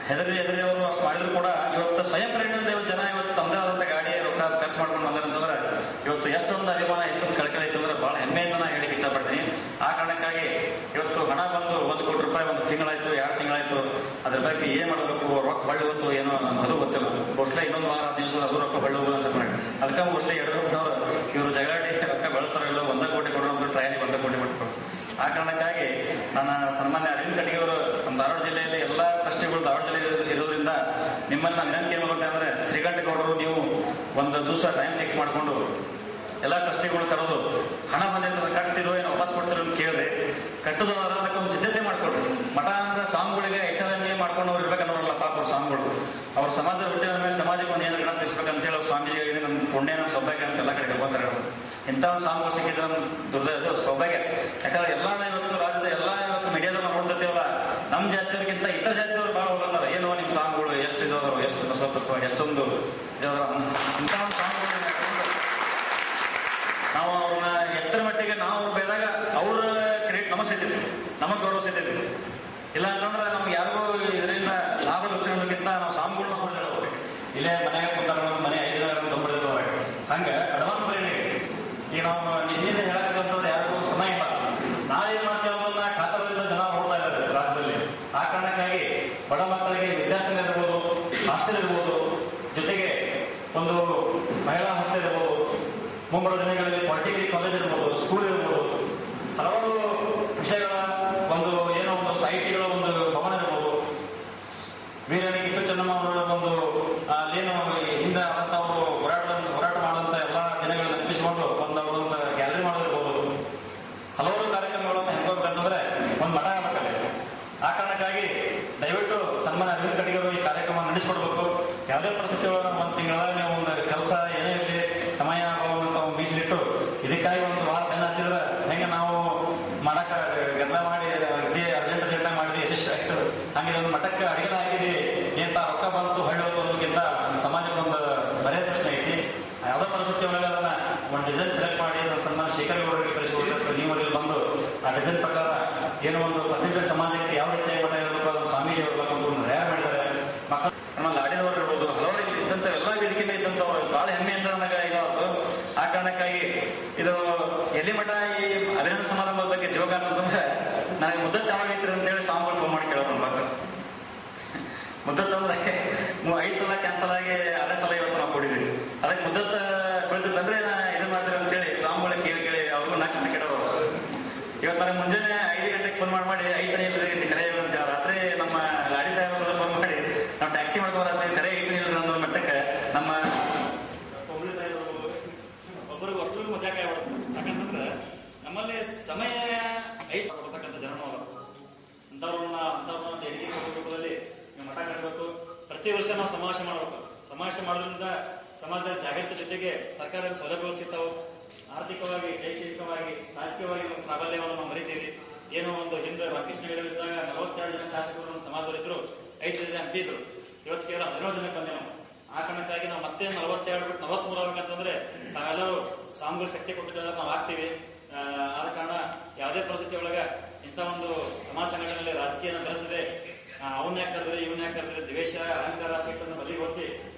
ಹೆದರಿ ಅವರು ಅಷ್ಟು ಮಾಡಿದ್ರು ಕೂಡ ಇವತ್ತು ಸ್ವಯಂ ಪ್ರೇರಣೆಯಿಂದ ಇವತ್ತು ಜನ ಇವತ್ತು ತಮ್ಮದೇ ಆದಂತ ಗಾಡಿ ರೊಕ್ಕ ಖರ್ಚು ಮಾಡ್ಕೊಂಡು ಬಂದ್ರಂತಂದ್ರೆ ಇವತ್ತು ಎಷ್ಟೊಂದು ಅಭಿಮಾನ ಎಷ್ಟೊಂದು ಕಳಕಳಿ ಇತ್ತಂದ್ರೆ ಬಹಳ ಹೆಮ್ಮೆಯಿಂದ ನಾನು ಹೇಳಿಕ್ಕೆ ಇಷ್ಟಪಡ್ತೀನಿ. ಆ ಕಾರಣಕ್ಕಾಗಿ ಇವತ್ತು ಹಣ ಬಂದು 1 ಕೋಟಿ ರೂಪಾಯಿ ಒಂದು ತಿಂಗಳಾಯ್ತು 2 ತಿಂಗಳಾಯ್ತು, ಅದ್ರ ಬಗ್ಗೆ ಏನ್ ಮಾಡಬೇಕು, ರೊಕ್ಕ ಬಳ್ಳಿ ಹೊತ್ತು ಏನೋ ಅದು ಗೊತ್ತಿಲ್ಲ. ಬಹುಶಃ ಇನ್ನೊಂದು ವಾರ ದಿವಸ ಅದು ರೊಕ್ಕ ಬಳ್ಳಿ ಹೋಗೋದು ಅನ್ಸುತ್ತೆ. ಅದಕ್ಕೆ ಬಹುಶಃ ಯಡಿಯೂರಪ್ಪನವರು ಇವರು ಜಗಳಾಡಿ ರೊಕ್ಕ ಬೆಳ್ತಾರಲ್ಲ 1 ಕೋಟಿ ಕೊಡೋದು ಟ್ರೈನಿಗೆ 1 ಕೋಟಿ ಕೊಟ್ಟು. ಆ ಕಾರಣಕ್ಕಾಗಿ ನನ್ನ ಸನ್ಮಾನ್ಯ ಅರವಿಂದ್ ಕಟ್ಟಿಗೆಯವರು ನಮ್ಮ ಧಾರವಾಡ ಜಿಲ್ಲೆಯಲ್ಲಿ ಎಲ್ಲಾ ಟ್ರಸ್ಟಿಗಳು ಧಾರವಾಡ ಜಿಲ್ಲೆ ಇರೋದ್ರಿಂದ ನಿಮ್ಮನ್ನ ನಾವು ವಿನಂತಿ ಏನ್ ಮಾಡ್ತೇವೆ ಅಂದ್ರೆ, ಶ್ರೀಕಂಠಗೌಡರು ನೀವು ಒಂದು ದಿವಸ ಟೈಮ್ ಫಿಕ್ಸ್ ಮಾಡಿಕೊಂಡು ಎಲ್ಲಾ ಟ್ರಸ್ಟಿಗಳು ಕರೆದು ಹಣ ಬಂದಿರ್ತದೆ ಕಟ್ತಿರೋ ಏನೋ ವಾಪಸ್ ಕೊಡ್ತಿರೋ ಅಂತ ಕೇಳಿದ್ರೆ ಕಟ್ಟೋದು ಅದಕ್ಕೆ ಒಂದು ಸಿದ್ಧತೆ ಮಾಡ್ಕೊಡ್ರಿ. ಮಠ ಅಂದ್ರೆ ಸ್ವಾಮಿಗಳಿಗೆ ಐಷಾರಾಮಿ ಮಾಡ್ಕೊಂಡು ಅವ್ರು ಇರ್ಬೇಕನ್ನೋರಲ್ಲ ಪಾಪ ಅವ್ರ ಸ್ವಾಮಿಗಳು. ಅವ್ರ ಸಮಾಜದ ಹುಟ್ಟಿದ ಮೇಲೆ ಸಮಾಜಕ್ಕೆ ಒಂದು ಏನಾರ ಗಣ ತಿಳಿಸ್ಬೇಕಂತ ಹೇಳಿ ಸ್ವಾಮೀಜಿಗಳಿಗೆ ನಮ್ಮ ಪುಣ್ಯನ ಸೌಭಾಗ್ಯ ಅಂತ ಎಲ್ಲ ಕಡೆ ಹೇಳ್ಕೊಂತಾರೆ. ಇಂಥ ಒಂದು ಸ್ವಾಮಿಗಳು ಸಿಕ್ಕಿದ್ರೆ ನಮ್ಮ ದುರ್ದ ಸೌಭಾಗ್ಯ. ಯಾಕಂದ್ರೆ ಎಲ್ಲಾ ಇವತ್ತು ರಾಜ್ಯದ ಎಲ್ಲಾ ಇವತ್ತು ಮೀಡಿಯಾದಲ್ಲಿ ನೋಡ್ತಿರ್ತೀವಲ್ಲ, ನಮ್ಮ ಜಾತಿಯವರಿಗಿಂತ ಇತರ ಜಾತಿಯವರು ಬಹಳ ಹೋಗ್ತಾರೆ. ಏನೋ ನಿಮ್ಮ ಸ್ವಾಮಿಗಳು ಎಷ್ಟು ಇದಾದ್ರು, ಎಷ್ಟು ಬಸವತತ್ವ ಎಷ್ಟೊಂದು ಇದಾದ್ರು. ಇಂಥ ಒಂದು ಸ್ವಾಮಿಗಳು ನಾವು ಅವ್ರನ್ನ ಎತ್ತರ ಮಟ್ಟಿಗೆ ನಾವು ಅವ್ರು ಬೇದಾಗ ಅವ್ರ ಕ್ರೆಡಿಟ್ ನಮಗೆ ಸಿಗ್ತಿದ್ವಿ, ನಮಗ್ ಗೌರವ ಸಿಗ್ತಿದ್ವಿ. ಇಲ್ಲ ಅಂತಂದ್ರೆ ನಮ್ಗೆ ಯಾರಿಗೂ ಇದರಿಂದ ಲಾಭ ಲಕ್ಷಣಕ್ಕಿಂತ ನಾವು ಸ್ವಾಮಿಗಳನ್ನ ನೋಡ್ಬೇಕು. ಇಲ್ಲೇ ಮನೆಗೆ ಕೂತಾರ ಮನೆ 5 ದಿನ ತೊಂಬರಿದವ್ರೆ ಹಂಗ ಅಡ್ವಾನ್ಸ್ ಬರೀ ಈಗ ನಾವು ನಿನ್ನೆ ಹೇಳಕ್ಕಂತಂದ್ರೆ ಯಾರಿಗೂ ಸಮಯ ಇಲ್ಲ. ನಾವೇನ್ ಮಾಡ್ತೇವೆ ಅನ್ನೋದನ್ನ ಖಾತರದಿಂದ ಜನ ನೋಡ್ತಾ ಇದ್ದಾರೆ ರಾಜ್ಯದಲ್ಲಿ. ಆ ಕಾರಣಕ್ಕಾಗಿ ಬಡ ಮಕ್ಕಳಿಗೆ ವಿದ್ಯಾರ್ಥಿ ಇರ್ಬೋದು, ಹಾಸ್ಟೆಲ್ ಇರ್ಬೋದು, ಜೊತೆಗೆ ಒಂದು ಮಹಿಳಾ ಹಾಸ್ಟೆಲ್ ಇರ್ಬೋದು, ಮುಂಬರುವ ದಿನಗಳಲ್ಲಿ ಪಾಲಿಟೆಕ್ನಿಕ್ ಕಾಲೇಜ್ ಇರ್ಬೋದು, ಸ್ಕೂಲ್ ಇರ್ಬೋದು, ಹಲವಾರು ವಿಷಯಗಳ ಒಂದು ಏನೋ ಒಂದು ಸಾಹಿತಿಗಳ ಒಂದು ಭವನ ಇರ್ಬೋದು, ವೀರನಿ ಕಿತ್ತು ಚೆನ್ನಮ್ಮ ಅವರ ಒಂದು ಏನು ಹಿಂದೆ ಅವರು ಹೋರಾಟ ಮಾಡುವಂತ ಎಲ್ಲಾ ದಿನಗಳನ್ನು ನೆನಪಿಸಿಕೊಂಡು ಒಂದು ಗ್ಯಾಲರಿ ಮಾಡೋದಿರ್ಬೋದು, ಹಲವಾರು ಕಾರ್ಯಕ್ರಮಗಳನ್ನು ಹೆಂಗೋಗ್ಬೇಕಂತಂದ್ರೆ ಒಂದು ಮಠ ಆಗಬೇಕಲ್ಲಿ. ಆ ಕಾರಣಕ್ಕಾಗಿ ದಯವಿಟ್ಟು ಸನ್ಮಾನ ಅರವಿಂದ್ ಕಟ್ಟಿಗೆಯವರು ಈ ಕಾರ್ಯಕ್ರಮ ನಡೆಸಿಕೊಡ್ಬೇಕು. ಯಾವುದೇ ಪರಿಸ್ಥಿತಿ ಒಳಗೆ 1 ತಿಂಗಳಾಗ ನೀವು ಒಂದು ಕೆಲಸ ಏನೇ ಇರಲಿ ಸಮಯ ಆಗುವಂತ ಮೀಸಲಿಟ್ಟು ಇದಕ್ಕಾಗಿ ಒಂದು ವಾರ ಬೆನ್ನ ಹತ್ತಿದ್ರೆ ಹೆಂಗೆ ನಾವು ಮಾಡಕ ಎಲ್ಲ ಮಾಡಿ ಅರ್ಜೆಂಟ್ ಮಾಡಿ ಯಶಸ್ವಿ ಆಗ್ತದೆ. ಹಂಗೆ ಒಂದು ಮಠಕ್ಕೆ ಅಡಿಗೆ ಹಾಕಿದ್ವಿ ಎಂತ ರೊಕ್ಕ ಬಂತು ಹೊಳ್ಳಿ ಹೋತು ಅನ್ನೋದಕ್ಕಿಂತ ಸಮಾಜಕ್ಕೆ ಒಂದು ಬರೆಯ ಪ್ರಶ್ನೆ ಐತಿ. ಯಾವುದೇ ಪರಿಸ್ಥಿತಿ ಒಳಗೆ ಅದನ್ನ ಒಂದು ಡಿಸೈನ್ ಸೆಲೆಕ್ಟ್ ಮಾಡಿ ಸನ್ಮಾನ ಶೇಖರ್ ಅವರಿಗೆ ಕಳಿಸಿಕೊಡ್ಬೇಕು. ನೀವು ಅಲ್ಲಿ ಬಂದು ಆ ಡಿಸೈನ್ ಪ್ರಕಾರ ಏನೋ ಒಂದು ಪ್ರತಿಭೆ ಸಮಾಜಕ್ಕೆ ಯಾವ ರೀತಿ ಮಠ ಇರಬೇಕು ಅದನ್ನು ಸ್ವಾಮೀಜಿ ಇರಬೇಕು ಅಂತ ಒಂದು ತಯಾರು ಮಾಡಿದ್ದಾರೆ. ಮಕ್ಕಳು ನಮ್ಮ ಲಾಡಿನವರು ಇರ್ಬೋದು, ಹಲವರಿಗೆ ಇದ್ದಂತ ಎಲ್ಲಾ ವೇದಿಕೆ ಮೇಲೆ ಇದ್ದಂಥವ್ರು ಬಹಳ ಹೆಮ್ಮೆಯಿಂದ ನನಗೆ ಇದಾಯ್ತು. ಆ ಕಾರಣಕ್ಕಾಗಿ ಇದು ಎಲ್ಲಿ ಮಠ ಈ ಅಭಿನಂದನ ಸಮಾರಂಭದ ಬಗ್ಗೆ ಜೋಗಾರ ಅಂತಂದ್ರೆ ನನಗೆ ಮುದ್ದತ್ ಯಾವಾಗೈತ್ರಿ ಅಂತ ಹೇಳಿ ಸ್ವಾಮಿಗಳು ಫೋನ್ ಮಾಡಿ ಕೇಳೋರು. ನನ್ನ ಮಕ್ಕಳು ಮುದ್ದತ್ ಅಂದ್ರೆ 5 ಸಲ ಕ್ಯಾನ್ಸಲ್ ಆಗಿ 6ನೇ ಸಲ ಇವತ್ತು ನಾವು ಕೊಡಿದ್ವಿ. ಅದಕ್ಕೆ ಮುದ್ದತ್ ಕುಳಿತು ಬಂದ್ರೆ ಇದು ಮಾಡ್ತೀವಿ ಅಂತ ಹೇಳಿ ಸ್ವಾಮಿಗಳಿಗೆ ಕೇಳಿ ಅವ್ರಿಗೂ 4 ಜನ ಕೇಳೋರು. ಇವತ್ತು ನನಗೆ ಮುಂಜಾನೆ 5 ಗಂಟೆಗೆ ಫೋನ್ ಮಾಡಿ 5 ಕರೆ ಅಂತ ರಾತ್ರಿ ನಮ್ಮ ಗಾಡಿ ಸಾಹೇಬ್ ಫೋನ್ ಮಾಡಿ ನಾವು ಟ್ಯಾಕ್ಸಿ ಮಾಡ್ಕೊಂಡು ಕರೆ 5 ಅನ್ನೋ ಮಟ್ಟಕ್ಕೆ ನಮ್ಮ ಒಬ್ಬರಿಗೆ ಅಷ್ಟು ಮಜಾಕ ಆಗ್ಬಿಡುತ್ತೆ. ಯಾಕಂತಂದ್ರೆ ನಮ್ಮಲ್ಲಿ ಸಮಯ ಐದು ಕೊಡ್ತಕ್ಕಂಥ ಜನನೂ ಅಂತವ್ರನ್ನ ದೇಣಿಗೆ ರೂಪದಲ್ಲಿ ಮಠ ಕಟ್ಟಬೇಕು. ಪ್ರತಿ ವರ್ಷ ನಾವು ಸಮಾವೇಶ ಮಾಡಬೇಕು. ಸಮಾವೇಶ ಮಾಡೋದ್ರಿಂದ ಸಮಾಜದ ಜಾಗೃತಿ ಜೊತೆಗೆ ಸರ್ಕಾರದ ಸೌಲಭ್ಯಗಳು ಸಿಗ್ತಾವೆ. ಆರ್ಥಿಕವಾಗಿ, ಶೈಕ್ಷಣಿಕವಾಗಿ, ರಾಜಕೀಯವಾಗಿ ಒಂದು ಪ್ರಾಬಲ್ಯವನ್ನು ನಾವು ಮರಿತೀವಿ. ಏನೋ ಒಂದು ಹಿಂದೆ ರಾಮಕೃಷ್ಣ ಇದ್ದಾಗ 42 ಜನ ಶಾಸಕರು ನಮ್ಮ ಸಮಾಜದಲ್ಲಿದ್ರು, 5 ಜನ MP ಇದ್ರು. ಇವತ್ತು ಕೇವಲ 17 ಜನಕ್ಕೆ ಬಂದೆ ನಾವು. ಆ ಕಾರಣಕ್ಕಾಗಿ ನಾವು ಮತ್ತೆ 42 ಬಿಟ್ಟು 43 ಆಗ್ಬೇಕಂತಂದ್ರೆ ನಾವೆಲ್ಲರೂ ಸ್ವಾಮಿಗಳು ಶಕ್ತಿ ಕೊಟ್ಟಿದ್ದಾರೆ, ನಾವು ಆಗ್ತೀವಿ. ಆದ ಕಾರಣ ಯಾವುದೇ ಪರಿಸ್ಥಿತಿ ಒಳಗ ಇಂಥ ಒಂದು ಸಮಾಜ ಸಂಘಟನೆಯಲ್ಲಿ ರಾಜಕೀಯ ಬೆಳೆಸದೆ ಅವನ್ನ ಯಾಕೆ ಕರೆದ್ರೆ ಇವನ್ನ ಯಾಕೆ ಕರೆದ್ರೆ ದ್ವೇಷ, ಅಹಂಕಾರ, ಸಿಟ್ಟನ್ನು ಬದಿಗೆ ಹೊತ್ತಿ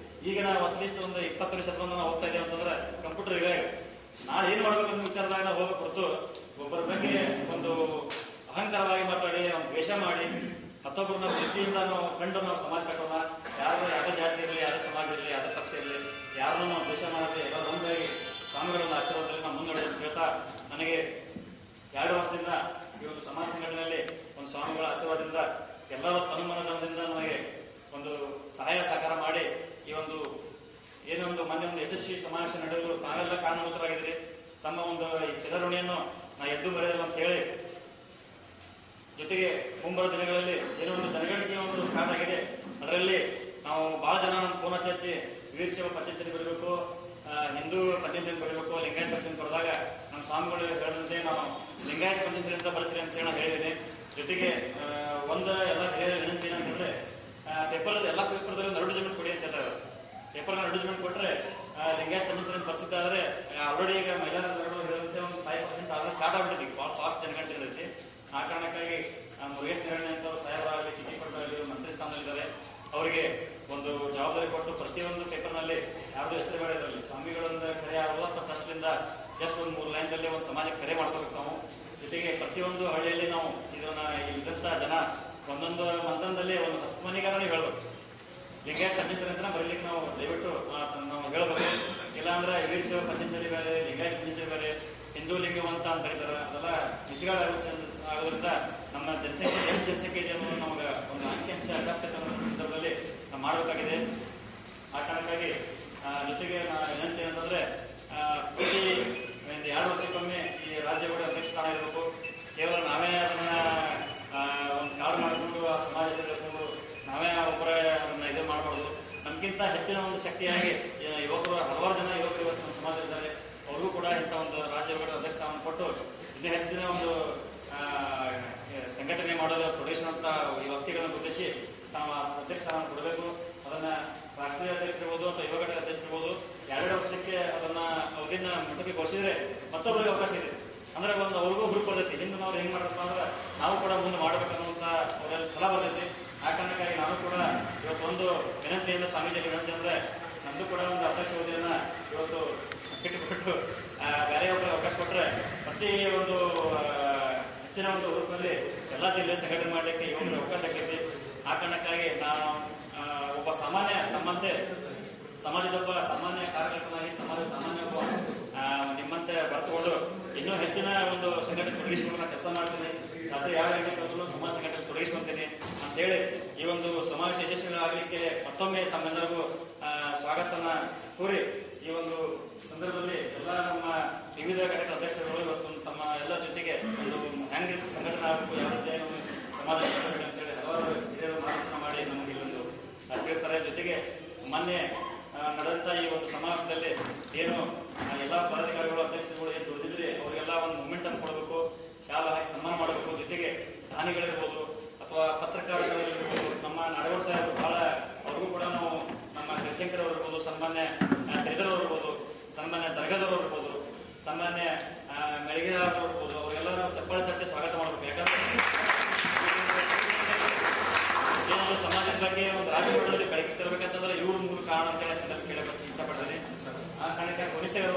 ಈಗ ನಾವು ಅಟ್ಲೀಸ್ಟ್ ಒಂದು 20 ವರ್ಷದಿಂದ ನಾವು ಹೋಗ್ತಾ ಇದ್ದೇವೆ ಅಂತಂದ್ರೆ ಕಂಪ್ಯೂಟರ್ ಇವಾಗ ನಾಳೆ ಏನ್ ಮಾಡ್ಬೇಕಂತ ವಿಚಾರದಾಗ ನಾವು ಹೋಗಕ್ ಹೊರತು ಒಬ್ಬರ ಬಗ್ಗೆ ಒಂದು ಅಹಂಕಾರವಾಗಿ ಮಾತಾಡಿ ಅವ್ನು ದ್ವೇಷ ಮಾಡಿ ಮತ್ತೊಬ್ಬರನ್ನ ಪ್ರೀತಿಯಿಂದ ನಾವು ಕಂಡು ನಾವು ಸಮಾಜ ಕಟ್ಟೋಣ. ಯಾರು ಯಾವುದೇ ಜಾತಿ ಇರಲಿ, ಯಾವುದೇ ಸಮಾಜ ಇರಲಿ, ಯಾವುದೇ ಪಕ್ಷ ಇರಲಿ, ಯಾರನ್ನೂ ನಾವು ದ್ವೇಷ ಮಾಡದೆ ಎಲ್ಲರೂ ಒಂದಾಗಿ ಸ್ವಾಮಿಗಳನ್ನ ಆಶೀರ್ವಾದದಲ್ಲಿ ನಾವು ಮುನ್ನಡೆ ಅಂತ ಹೇಳ್ತಾ, ನನಗೆ 2 ವರ್ಷದಿಂದ ಈ ಒಂದು ಸಮಾಜ ಸಂಘಟನೆಯಲ್ಲಿ ಒಂದು ಸ್ವಾಮಿಗಳ ಆಶೀರ್ವಾದದಿಂದ ಎಲ್ಲರ ತನುಮನದಿಂದ ನನಗೆ ಒಂದು ಸಹಾಯ ಸಹಕಾರ ಮಾಡಿ ಈ ಒಂದು ಏನೊಂದು ಮೊನ್ನೆ ಒಂದು ಯಶಸ್ವಿ ಸಮಾವೇಶ ನಡೆಯಲು ತಾವೆಲ್ಲ ಕಾರಣಭೂತರಾಗಿದ್ರಿ. ತಮ್ಮ ಒಂದು ಈ ಚಿರಋಣಿಯನ್ನು ನಾ ಎದ್ದು ಬರೆಯಲ್ಲ ಅಂತ ಹೇಳಿ, ಜೊತೆಗೆ ಮುಂಬರುವ ದಿನಗಳಲ್ಲಿ ಏನೋ ಒಂದು ಜನಗಣತಿಯ ಒಂದು ಸ್ಟಾರ್ಟ್ ಆಗಿದೆ. ಅದರಲ್ಲಿ ನಾವು ಬಹಳ ಜನ ನಮ್ಮ ಫೋನ್ ಹಚ್ಚಿ ವೀರಶೈವ ಪಂಚಾಯತಿ ಬರಬೇಕು, ಹಿಂದೂ ಪಂಚಾಯತಿ ಬರಬೇಕು, ಲಿಂಗಾಯತ ಪಂಚಾಯತಿ ಬರೆದಾಗ ನಮ್ಮ ಸ್ವಾಮಿಗಳು ಹೇಳಿದಂತೆ ನಾವು ಲಿಂಗಾಯತ ಪಂಚಾಯತಿ ಅಂತ ಬಳಸ್ರಿ ಅಂತ ಹೇಳಿ ಹೇಳಿದ್ದೀನಿ. ಜೊತೆಗೆ ಒಂದು ಎಲ್ಲ ವಿನಂತಿ ಏನಂತಂದ್ರೆ ಪೇಪರ್ ಎಲ್ಲಾ ಪೇಪರ್ದಲ್ಲಿ ಅಡ್ವರ್ಟೈಸ್ಮೆಂಟ್ ಕೊಡಿ ಅಂತ ಹೇಳ್ತಾರೆ. ಪೇಪರ್ ಅಡ್ವರ್ಟೈಸ್ಮೆಂಟ್ ಕೊಟ್ಟರೆ ಲಿಂಗಾಯತ ಪಂಚಾಯತ್ ಪರಿಸ್ಥಿತಿ ಆದ್ರೆ ಆಲ್ರೆಡಿ ಈಗ ಮಹಿಳಾ ಹೇಳುತ್ತೆ ಒಂದು 5% ಆದ್ರೆ ಸ್ಟಾರ್ಟ್ ಆಗ್ಬಿಟ್ಟಿದೆ. ಭಾಳ ಫಾಸ್ಟ್ ಜನಗಣತಿ ಇರ್ತೈತಿ. ಆ ಕಾರಣಕ್ಕಾಗಿ ಮುರುಗೇಶ್ ನಿರ್ಣಯ ಅಂತ ಸಾಹೇಬರಾಗಲಿ, ಸಿಸಿ ಪಟ್ಟಾಗಲಿ ಮಂತ್ರಿ ಸ್ಥಾನದಲ್ಲಿದ್ದಾರೆ. ಅವರಿಗೆ ಒಂದು ಜವಾಬ್ದಾರಿ ಕೊಟ್ಟು ಪ್ರತಿಯೊಂದು ಪೇಪರ್ನಲ್ಲಿ ಯಾರ್ದು ಹೆಸರು ಬೇಡ ಇದರಲ್ಲಿ ಸ್ವಾಮಿಗಳಿಂದ ಕರೆ ಆಗುವ ಅಥವಾ ಟ್ರಸ್ಟ್ಲಿಂದ ಜಸ್ಟ್ ಒಂದು 3 ಲೈನ್ದಲ್ಲಿ ಒಂದು ಸಮಾಜಕ್ಕೆ ಕರೆ ಮಾಡ್ಕೋಬೇಕು ನಾವು. ಜೊತೆಗೆ ಪ್ರತಿಯೊಂದು ಹಳ್ಳಿಯಲ್ಲಿ ನಾವು ಇದನ್ನ ಇದ್ದಂತ ಜನ ಒಂದೊಂದು ಮಂತನದಲ್ಲಿ ಒಂದು 10 ಮನೆಗಾರ ನೀವು ಹೇಳ್ಬೇಕು. ಲಿಂಗಾಯತ್ ಪಂಚಾಯತ್ ಬರಲಿಕ್ಕೆ ನಾವು ದಯವಿಟ್ಟು ನಾವು ಹೇಳ್ಬೇಕು. ಇಲ್ಲಾಂದ್ರೆ ವೀರಶೈವ ಪಂಚಾಯತ್ ಬೇರೆ, ಲಿಂಗಾಯತ್ ಪಂಚಾಯತ್ ಬೇರೆ, ಹಿಂದೂ ಲಿಂಗವಂತ ಅಂತ ಹೇಳ್ತಾರೆ. ಅದೆಲ್ಲ ವಿಷಯಗಳ ಆಗೋದ್ರಿಂದ ನಮ್ಮ ಜನಸಂಖ್ಯೆ ಎಷ್ಟು ಜನಸಂಖ್ಯೆ ಇದೆ ಅನ್ನೋದು ನಮಗೆ ಒಂದು ಅಂಕಿಅಂಶ ಅಗತ್ಯತೆ ಸಂದರ್ಭದಲ್ಲಿ ನಾವು ಮಾಡಬೇಕಾಗಿದೆ. ಆ ಕಾರಣಕ್ಕಾಗಿ ಜೊತೆಗೆ ಏನಂತ ಅಂತಂದ್ರೆ ಪ್ರತಿ 2 ವರ್ಷಕ್ಕೊಮ್ಮೆ ಈ ರಾಜ್ಯಗಳ ಅಧ್ಯಕ್ಷ ಸ್ಥಾನ ಇರಬೇಕು. ಕೇವಲ ನಾವೇ ಅದನ್ನ ಒಂದು ಕಾರ್ಡ್ ಮಾಡಿಕೊಂಡು ಆ ಸಮಾಜ ಸೇರಿಕೊಂಡು ನಾವೇ ಒಬ್ಬರೇ ಅದನ್ನ ಇದು ಮಾಡಬಾರ್ದು. ನಮ್ಗಿಂತ ಹೆಚ್ಚಿನ ಒಂದು ಶಕ್ತಿಯಾಗಿ ಯುವಕರು ಹಲವಾರು ಜನ ಯುವಕರು ಇವತ್ತು ನಮ್ಮ ಸಮಾಜದಲ್ಲಿದ್ದಾರೆ. ಅವ್ರಿಗೂ ಕೂಡ ಇಂಥ ಒಂದು ರಾಜ್ಯಗಳ ಅಧ್ಯಕ್ಷ ಸ್ಥಾನ ಕೊಟ್ಟು ಇನ್ನೂ ಹೆಚ್ಚಿನ ಒಂದು ಸಂಘಟನೆ ಮಾಡೋದು ತೊಡಗಿಸುವಂತ ಈ ವ್ಯಕ್ತಿಗಳನ್ನು ಗುರುತಿಸಿ ತಾವು ಅಧ್ಯಕ್ಷ ಸ್ಥಾನ ಕೊಡಬೇಕು. ಅದನ್ನ ರಾಷ್ಟ್ರೀಯ ಅಧ್ಯಕ್ಷರಿರ್ಬೋದು ಅಥವಾ ಯುವ ಘಟಕ ಅಧ್ಯಕ್ಷರಿರ್ಬೋದು 2 ವರ್ಷಕ್ಕೆ ಅದನ್ನ ಅವಧಿನ ಮುಟ್ಟಕ್ಕೆ ಘೋಷಿಸಿದ್ರೆ ಮತ್ತೊಬ್ಬರಿಗೆ ಅವಕಾಶ ಇದೆ. ಅಂದ್ರೆ ಒಂದು ಅವ್ರಿಗೂ ಹುರುಪು ಬರ್ತೈತಿ. ಹಿಂದೆ ನಾವು ಹೆಂಗ್ ಮಾಡಬೇಕು ಅಂದ್ರೆ ನಾವು ಕೂಡ ಮುಂದೆ ಮಾಡ್ಬೇಕನ್ನುವಂತ ಅವರಲ್ಲಿ ಛಲ ಬರ್ತೈತಿ. ಆ ಕಾರಣಕ್ಕಾಗಿ ನಾನು ಕೂಡ ಇವತ್ತೊಂದು ವಿನಂತಿಯಿಂದ ಸ್ವಾಮೀಜಿಗೆ ವಿನಂತಿ ಅಂದ್ರೆ ನಮ್ದು ಕೂಡ ಒಂದು ಅಧ್ಯಕ್ಷ ಅವಧಿಯನ್ನ ಇವತ್ತು ಬಿಟ್ಟುಬಿಟ್ಟು ಬೇರೆ ಒಬ್ಬರಿಗೆ ಅವಕಾಶ ಕೊಟ್ಟರೆ ಪ್ರತಿ ಒಂದು ಹೆಚ್ಚಿನ ಒಂದು ರೂಪದಲ್ಲಿ ಎಲ್ಲಾ ಜಿಲ್ಲೆ ಸಂಘಟನೆ ಮಾಡಲಿಕ್ಕೆ ಯುವಕರಿಗೆ ಅವಕಾಶ ಆಕೈತಿ. ಆ ಕಾರಣಕ್ಕಾಗಿ ನಾನು ಒಬ್ಬ ಸಾಮಾನ್ಯ ನಮ್ಮಂತೆ ಸಮಾಜದೊಬ್ಬ ಸಾಮಾನ್ಯ ಕಾರ್ಯಕರ್ತನಾಗಿ ಸಮಾಜದ ಸಾಮಾನ್ಯ ಒಬ್ಬ ನಿಮ್ಮಂತೆ ಬರೆದುಕೊಂಡು ಇನ್ನೂ ಹೆಚ್ಚಿನ ಒಂದು ಸಂಘಟನೆ ತೊಡಗಿಸಿಕೊಂಡು ನಾನು ಕೆಲಸ ಮಾಡ್ತೀನಿ. ರಾತ್ರಿ 2 ಗಂಟೆ ಸಮಾಜ ಸಂಘಟನೆ ತೊಡಗಿಸ್ಕೊಂತೀನಿ ಅಂತ ಹೇಳಿ ಈ ಒಂದು ಸಮಾವೇಶ ಯಶಸ್ವಿಯಾಗಲಿಕ್ಕೆ ಮತ್ತೊಮ್ಮೆ ತಮ್ಮೆಲ್ಲರಿಗೂ ಸ್ವಾಗತನ ಕೋರಿ ಈ ಒಂದು ಸಂದರ್ಭದಲ್ಲಿ ಎಲ್ಲ ನಮ್ಮ ವಿವಿಧ ಘಟಕ ಅಧ್ಯಕ್ಷರುಗಳು ಇವತ್ತು ತಮ್ಮ ಎಲ್ಲ ಜೊತೆಗೆ ಒಂದು ಹೆಂಗ್ ಸಂಘಟನೆ ಆಗಬೇಕು, ಯಾವ ರೀತಿ ಸಮಾಜ ಅಂತೇಳಿ ಹಲವಾರು ಹಿರಿಯರು ಮಾರ್ಗದರ್ಶನ ಮಾಡಿ ನಮಗೆ ಇಲ್ಲೊಂದು ತಿಳಿಸ್ತಾರೆ. ಜೊತೆಗೆ ಮೊನ್ನೆ ನಡೆದಂತ ಈ ಒಂದು ಸಮಾವೇಶದಲ್ಲಿ ಏನು ಎಲ್ಲಾ ಪದಾಧಿಕಾರಿಗಳು ಅಧ್ಯಕ್ಷರುಗಳು ಏನು ದುಡಿದಿದ್ರೆ ಅವರಿಗೆಲ್ಲ ಒಂದು ಮೂಮೆಂಟ್ ಅನ್ನು ಕೊಡಬೇಕು, ಶಾಲಾ ಹಾಕಿ ಸನ್ಮಾನ ಮಾಡಬೇಕು. ಜೊತೆಗೆ ದಾನಿಗಳಿರ್ಬೋದು ಅಥವಾ ಪತ್ರಕರ್ತರಿರ್ಬೋದು, ನಮ್ಮ ನಡವಳಿಕೆ ಸಾಹೇಬರು ಬಹಳ ಅವ್ರಿಗೂ ಕೂಡ ನಾವು ನಮ್ಮ ಜಯಶಂಕರ್ ಅವರು ಇರ್ಬೋದು, ಸನ್ಮಾನ್ಯ ಶ್ರೀಧರ್ ಅವರು ಇರ್ಬೋದು, ಸನ್ಮಾನ್ಯ ದರ್ಗಾದವರು ಇರ್ಬೋದು, ಸನ್ಮಾನ್ಯ ಮೆಳಗೆ ಅವರು ಇರ್ಬೋದು, ಅವರಿಗೆಲ್ಲ ನಾವು ಚಪ್ಪಾಳೆ ತಟ್ಟೆ ಸ್ವಾಗತ ಮಾಡಬೇಕು. ಯಾಕಂದ್ರೆ ಏನೊಂದು ಸಮಾಜದ ಬಗ್ಗೆ ಒಂದು ರಾಜ್ಯ ಮಟ್ಟದಲ್ಲಿ ಬೆಳಕಿಗೆ ತರಬೇಕಂತಂದ್ರೆ ಇವ್ರ ಮೂಲ ಕಾರಣ ಅಂತ ಸಂದರ್ಭ ಕೇಳಬೇಕು ಇಚ್ಛೆ ಪಡ್ತಾರೆ. ಆ ಕಾರಣಕ್ಕೆ ಪೊಲೀಸರು